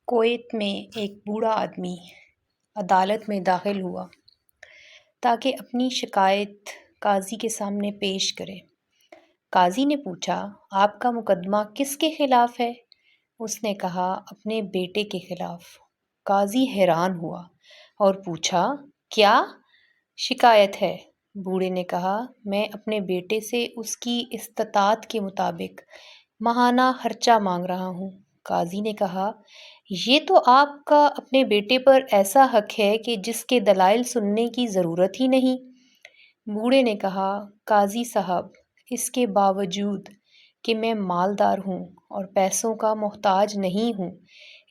Kuwait میں ایک بوڑھا آدمی عدالت میں داخل ہوا تاکہ اپنی شکایت قاضی کے سامنے پیش کرے۔ قاضی نے پوچھا، آپ کا مقدمہ کس کے خلاف ہے؟ اس نے کہا، اپنے بیٹے کے خلاف۔ قاضی حیران ہوا اور پوچھا، کیا شکایت ہے؟ بوڑھے نے کہا، میں اپنے بیٹے سے اس کی استطاعت کے مطابق ماہانہ خرچہ مانگ رہا ہوں۔ قاضی نے کہا، یہ تو آپ کا اپنے بیٹے پر ایسا حق ہے کہ جس کے دلائل سننے کی ضرورت ہی نہیں۔ بوڑھے نے کہا، قاضی صاحب، اس کے باوجود کہ میں مالدار ہوں اور پیسوں کا محتاج نہیں ہوں،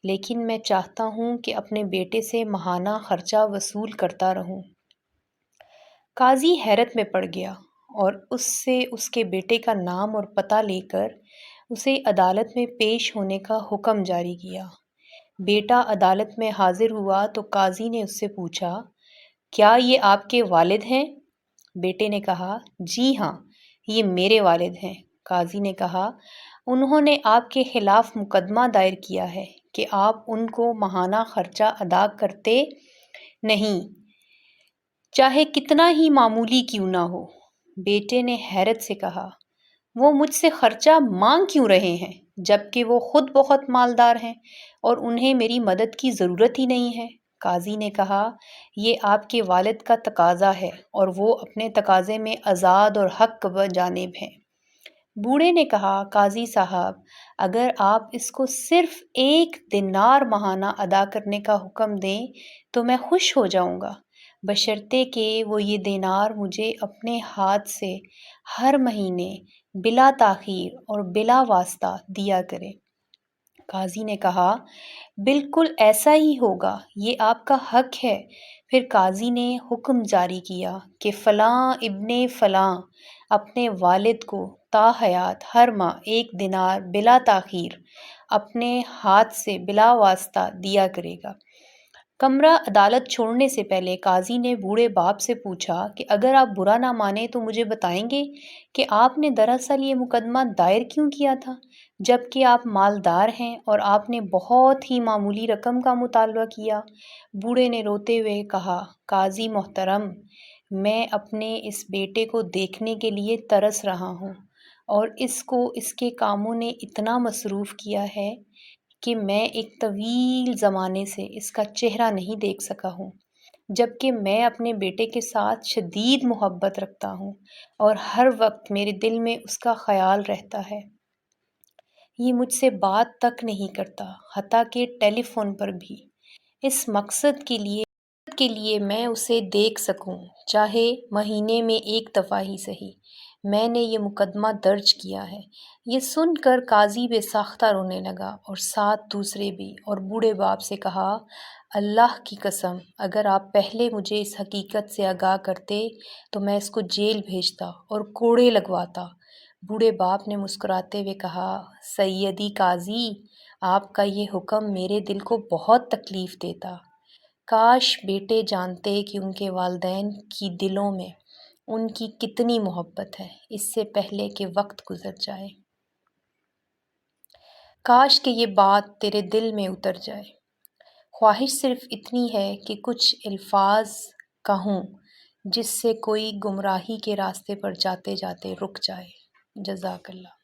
لیکن میں چاہتا ہوں کہ اپنے بیٹے سے ماہانہ خرچہ وصول کرتا رہوں۔ قاضی حیرت میں پڑ گیا اور اس سے اس کے بیٹے کا نام اور پتہ لے کر اسے عدالت میں پیش ہونے کا حکم جاری کیا۔ بیٹا عدالت میں حاضر ہوا تو قاضی نے اس سے پوچھا، کیا یہ آپ کے والد ہیں؟ بیٹے نے کہا، جی ہاں، یہ میرے والد ہیں۔ قاضی نے کہا، انہوں نے آپ کے خلاف مقدمہ دائر کیا ہے کہ آپ ان کو ماہانہ خرچہ ادا کرتے نہیں، چاہے کتنا ہی معمولی کیوں نہ ہو۔ بیٹے نے حیرت سے کہا، وہ مجھ سے خرچہ مانگ کیوں رہے ہیں جبکہ وہ خود بہت مالدار ہیں اور انہیں میری مدد کی ضرورت ہی نہیں ہے؟ قاضی نے کہا، یہ آپ کے والد کا تقاضا ہے اور وہ اپنے تقاضے میں آزاد اور حق بجانب ہیں۔ بوڑھے نے کہا، قاضی صاحب، اگر آپ اس کو صرف 1 دینار ماہانہ ادا کرنے کا حکم دیں تو میں خوش ہو جاؤں گا، بشرطے کہ وہ یہ دینار مجھے اپنے ہاتھ سے ہر مہینے بلا تاخیر اور بلا واسطہ دیا کرے۔ قاضی نے کہا، بالکل ایسا ہی ہوگا، یہ آپ کا حق ہے۔ پھر قاضی نے حکم جاری کیا کہ فلاں ابن فلاں اپنے والد کو تا حیات ہر ماہ 1 دینار بلا تاخیر اپنے ہاتھ سے بلا واسطہ دیا کرے گا۔ کمرہ عدالت چھوڑنے سے پہلے قاضی نے بوڑھے باپ سے پوچھا کہ اگر آپ برا نہ مانیں تو مجھے بتائیں گے کہ آپ نے دراصل یہ مقدمہ دائر کیوں کیا تھا، جبکہ آپ مالدار ہیں اور آپ نے بہت ہی معمولی رقم کا مطالبہ کیا؟ بوڑھے نے روتے ہوئے کہا، قاضی محترم، میں اپنے اس بیٹے کو دیکھنے کے لیے ترس رہا ہوں اور اس کو اس کے کاموں نے اتنا مصروف کیا ہے کہ میں ایک طویل زمانے سے اس کا چہرہ نہیں دیکھ سکا ہوں، جبکہ میں اپنے بیٹے کے ساتھ شدید محبت رکھتا ہوں اور ہر وقت میرے دل میں اس کا خیال رہتا ہے۔ یہ مجھ سے بات تک نہیں کرتا، حتیٰ کہ ٹیلی فون پر بھی۔ اس مقصد کے لیے میں اسے دیکھ سکوں، چاہے مہینے میں 1 دفعہ ہی سہی، میں نے یہ مقدمہ درج کیا ہے۔ یہ سن کر قاضی بے ساختہ رونے لگا اور ساتھ دوسرے بھی، اور بوڑھے باپ سے کہا، اللہ کی قسم، اگر آپ پہلے مجھے اس حقیقت سے آگاہ کرتے تو میں اس کو جیل بھیجتا اور کوڑے لگواتا۔ بوڑھے باپ نے مسکراتے ہوئے کہا، سیدی قاضی، آپ کا یہ حکم میرے دل کو بہت تکلیف دیتا۔ کاش بیٹے جانتے کہ ان کے والدین کی دلوں میں ان کی کتنی محبت ہے، اس سے پہلے کہ وقت گزر جائے۔ کاش کہ یہ بات تیرے دل میں اتر جائے۔ خواہش صرف اتنی ہے کہ کچھ الفاظ کہوں جس سے کوئی گمراہی کے راستے پر جاتے جاتے رک جائے۔ جزاک اللہ۔